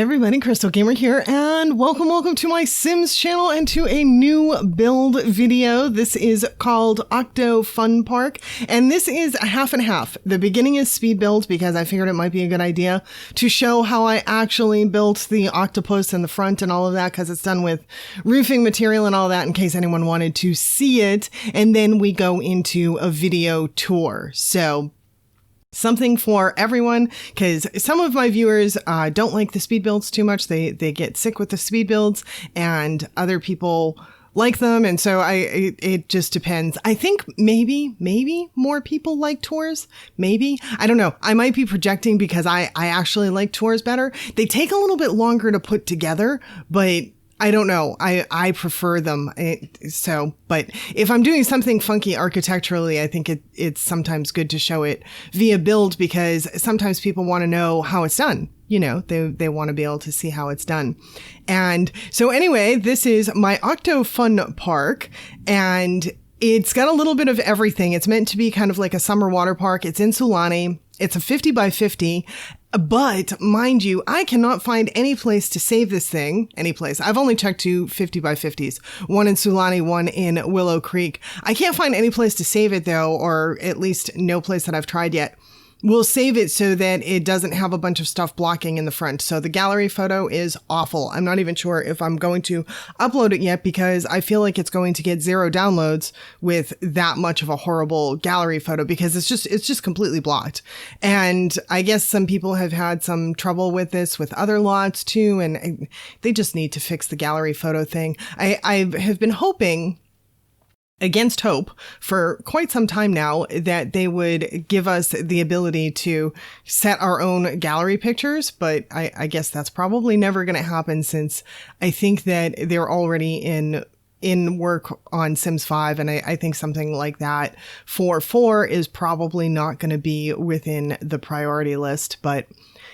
everybody, Crystal Gamer here, and welcome to my Sims channel and to a new build video. This is called Octo Fun Park, and this is a half and half. The beginning is speed build because I figured it might be a good idea to show how I actually built the octopus in the front and all of that, because it's done with roofing material and all that in case anyone wanted to see it. And then we go into a video tour. So something for everyone, because some of my viewers don't like the speed builds too much. They get sick with the speed builds, and other people like them. And so it just depends. I think maybe more people like tours. Maybe. I don't know. I might be projecting because I actually like tours better. They take a little bit longer to put together, but I don't know. I prefer them. But if I'm doing something funky architecturally, I think it's sometimes good to show it via build, because sometimes people want to know how it's done. You know, they want to be able to see how it's done. And so anyway, this is my Octo Fun Park, and it's got a little bit of everything. It's meant to be kind of like a summer water park. It's in Sulani. It's a 50 by 50. But mind you, I cannot find any place to save this thing. Any place. I've only checked 2 50 by 50s. One in Sulani, one in Willow Creek. I can't find any place to save it though, or at least no place that I've tried yet. We'll save it so that it doesn't have a bunch of stuff blocking in the front. So the gallery photo is awful. I'm not even sure if I'm going to upload it yet, because I feel like it's going to get 0 downloads with that much of a horrible gallery photo, because it's just completely blocked. And I guess some people have had some trouble with this with other lots too, and they just need to fix the gallery photo thing. I have been hoping against hope for quite some time now that they would give us the ability to set our own gallery pictures, but I guess that's probably never going to happen, since I think that they're already in work on Sims 5, and I think something like that for 4 is probably not going to be within the priority list. But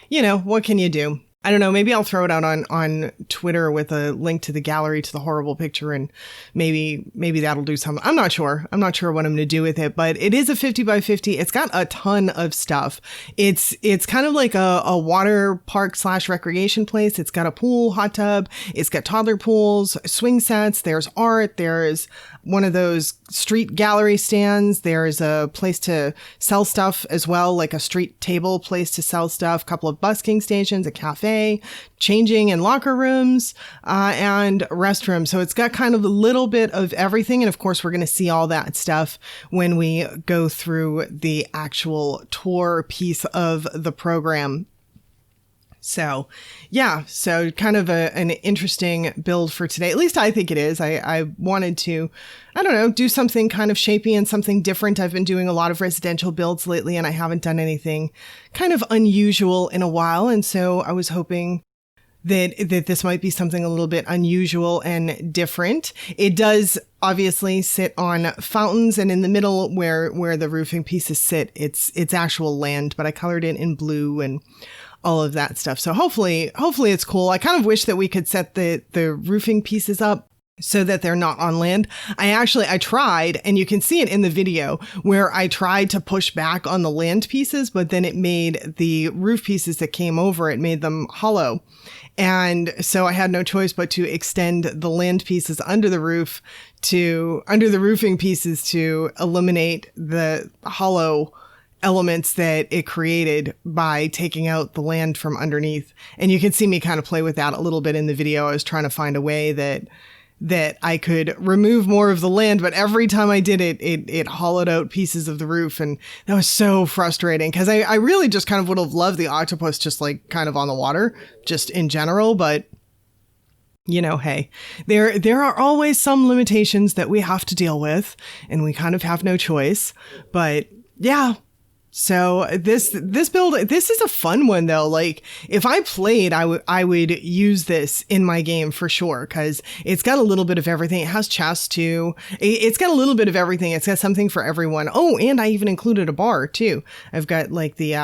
you know, what can you do? I don't know, maybe I'll throw it out on Twitter with a link to the gallery to the horrible picture, and maybe that'll do something. I'm not sure what I'm going to do with it, but it is a 50 by 50. It's got a ton of stuff. It's kind of like a water park / recreation place. It's got a pool, hot tub. It's got toddler pools, swing sets. There's art. There's one of those street gallery stands. There's a place to sell stuff as well, like a street table place to sell stuff, a couple of busking stations, a cafe, changing and locker rooms, and restrooms. So it's got kind of a little bit of everything. And of course, we're going to see all that stuff when we go through the actual tour piece of the program. So yeah, so kind of an interesting build for today. At least I think it is. I wanted to, I don't know, do something kind of shapy and something different. I've been doing a lot of residential builds lately, and I haven't done anything kind of unusual in a while. And so I was hoping that this might be something a little bit unusual and different. It does obviously sit on fountains, and in the middle where the roofing pieces sit, it's actual land, but I colored it in blue and all of that stuff. So hopefully it's cool. I kind of wish that we could set the roofing pieces up so that they're not on land. I tried, and you can see it in the video, where I tried to push back on the land pieces, but then it made the roof pieces that came over, it made them hollow. And so I had no choice but to extend the land pieces under the roofing pieces to eliminate the hollow elements that it created by taking out the land from underneath. And you can see me kind of play with that a little bit in the video. I was trying to find a way that I could remove more of the land, but every time I did it hollowed out pieces of the roof, and that was so frustrating, because I really just kind of would have loved the octopus just like kind of on the water, just in general. But you know, hey, there are always some limitations that we have to deal with, and we kind of have no choice. But yeah. So this build, this is a fun one though. Like if I played, I would use this in my game for sure, because it's got a little bit of everything. It has chess too. It's got a little bit of everything. It's got something for everyone. Oh, and I even included a bar too. I've got like the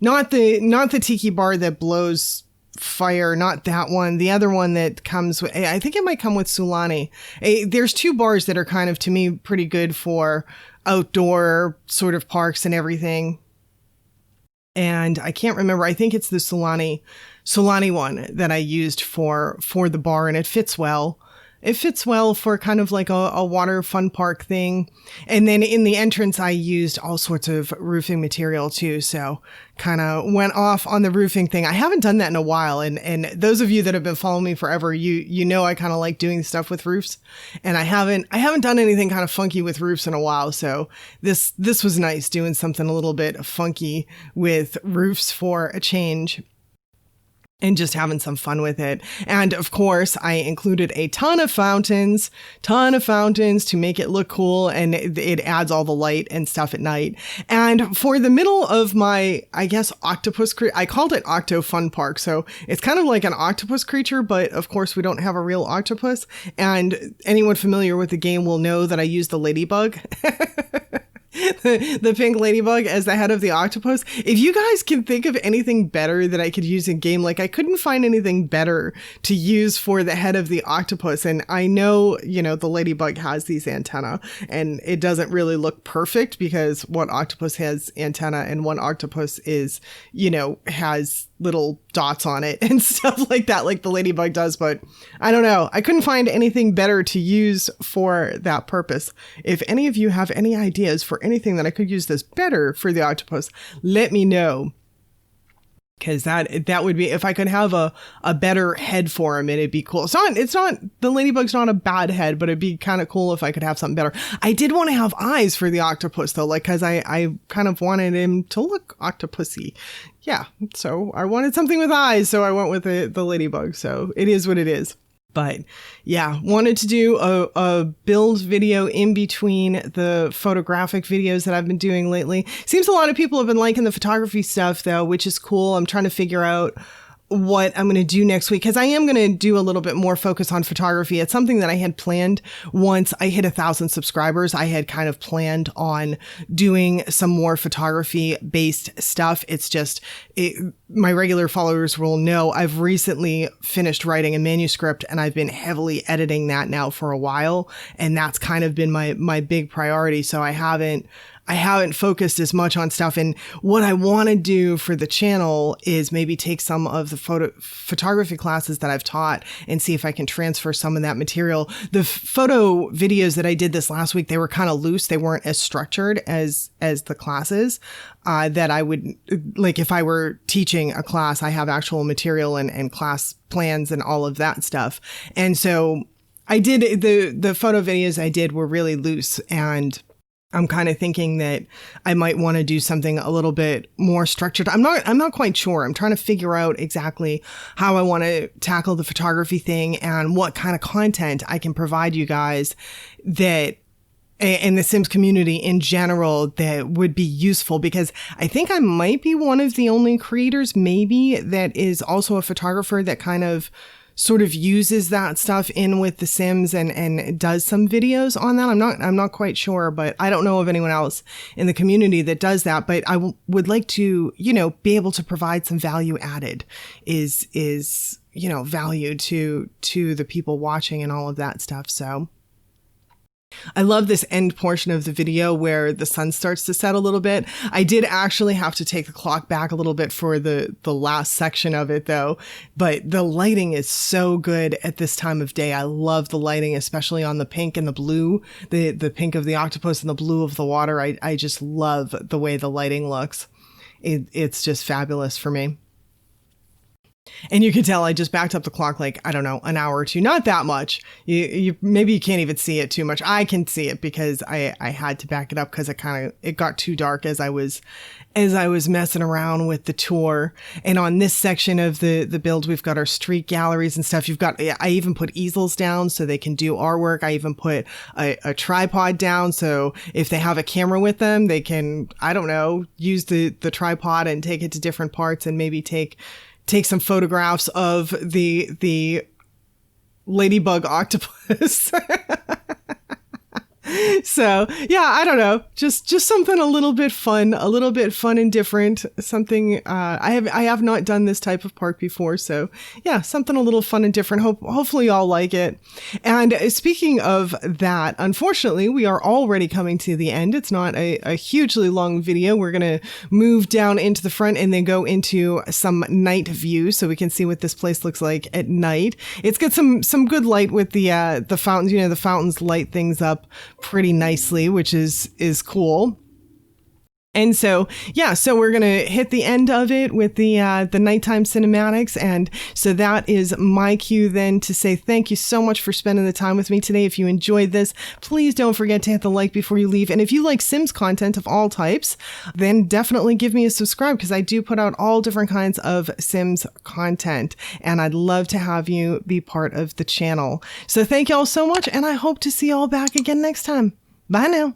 not the tiki bar that blows fire, not that one. The other one that comes with, I think it might come with Sulani. There's 2 bars that are kind of, to me, pretty good for outdoor sort of parks and everything. And I can't remember. I think it's the Solani one that I used for the bar, and it fits well. It fits well for kind of like a water fun park thing. And then in the entrance, I used all sorts of roofing material too. So kind of went off on the roofing thing. I haven't done that in a while. And those of you that have been following me forever, you know, I kind of like doing stuff with roofs, and I haven't done anything kind of funky with roofs in a while. So this was nice, doing something a little bit funky with roofs for a change. And just having some fun with it. And of course, I included a ton of fountains to make it look cool. And it adds all the light and stuff at night. And for the middle of my, I guess, octopus, I called it Octo Fun Park. So it's kind of like an octopus creature, but of course we don't have a real octopus. And anyone familiar with the game will know that I used the ladybug. The pink ladybug as the head of the octopus. If you guys can think of anything better that I could use in game, like I couldn't find anything better to use for the head of the octopus. And I know, you know, the ladybug has these antennae, and it doesn't really look perfect because one octopus has antenna and one octopus is, you know, has little dots on it and stuff like that, like the ladybug does. But I don't know. I couldn't find anything better to use for that purpose. If any of you have any ideas for anything that I could use this better for the octopus, let me know. Because that would be, if I could have a better head for him, it'd be cool. It's not, the ladybug's not a bad head, but it'd be kind of cool if I could have something better. I did want to have eyes for the octopus though, like, cause I kind of wanted him to look octopusy. Yeah. So I wanted something with eyes. So I went with the ladybug. So it is what it is. But yeah, wanted to do a build video in between the photographic videos that I've been doing lately. Seems a lot of people have been liking the photography stuff though, which is cool. I'm trying to figure out what I'm going to do next week, because I am going to do a little bit more focus on photography. It's something that I had planned once I hit 1,000 subscribers. I had kind of planned on doing some more photography based stuff. It's just, my regular followers will know I've recently finished writing a manuscript, and I've been heavily editing that now for a while. And that's kind of been my big priority. So I haven't focused as much on stuff. And what I want to do for the channel is maybe take some of the photography classes that I've taught and see if I can transfer some of that material. The photo videos that I did this last week, they were kind of loose. They weren't as structured as the classes that I would, like if I were teaching a class, I have actual material and class plans and all of that stuff. And so I did, the photo videos I did were really loose, and I'm kind of thinking that I might want to do something a little bit more structured. I'm not quite sure. I'm trying to figure out exactly how I want to tackle the photography thing and what kind of content I can provide you guys that in the Sims community in general that would be useful, because I think I might be one of the only creators maybe that is also a photographer that kind of sort of uses that stuff in with The Sims and does some videos on that. I'm not quite sure, but I don't know of anyone else in the community that does that. But I would like to, you know, be able to provide some value added is, you know, value to the people watching and all of that stuff. So I love this end portion of the video where the sun starts to set a little bit. I did actually have to take the clock back a little bit for the last section of it though, but the lighting is so good at this time of day. I love the lighting, especially on the pink and the blue, the pink of the octopus and the blue of the water. I just love the way the lighting looks. It's just fabulous for me. And you can tell I just backed up the clock like, I don't know, an hour or two, not that much. You maybe you can't even see it too much. I can see it because I had to back it up because it got too dark as I was messing around with the tour. And on this section of the build, we've got our street galleries and stuff. I even put easels down so they can do artwork. I even put a tripod down. So if they have a camera with them, they can, I don't know, use the tripod and take it to different parts and maybe take some photographs of the ladybug octopus. So yeah, I don't know, just something a little bit fun and different. Something I have not done this type of park before, so yeah, something a little fun and different. Hopefully y'all like it. And speaking of that, unfortunately, we are already coming to the end. It's not a hugely long video. We're gonna move down into the front and then go into some night view so we can see what this place looks like at night. It's got some good light with the fountains. You know, the fountains light things up pretty nicely, which is cool. And so, yeah, so we're going to hit the end of it with the nighttime cinematics. And so that is my cue then to say thank you so much for spending the time with me today. If you enjoyed this, please don't forget to hit the like before you leave. And if you like Sims content of all types, then definitely give me a subscribe, because I do put out all different kinds of Sims content. And I'd love to have you be part of the channel. So thank you all so much. And I hope to see you all back again next time. Bye now.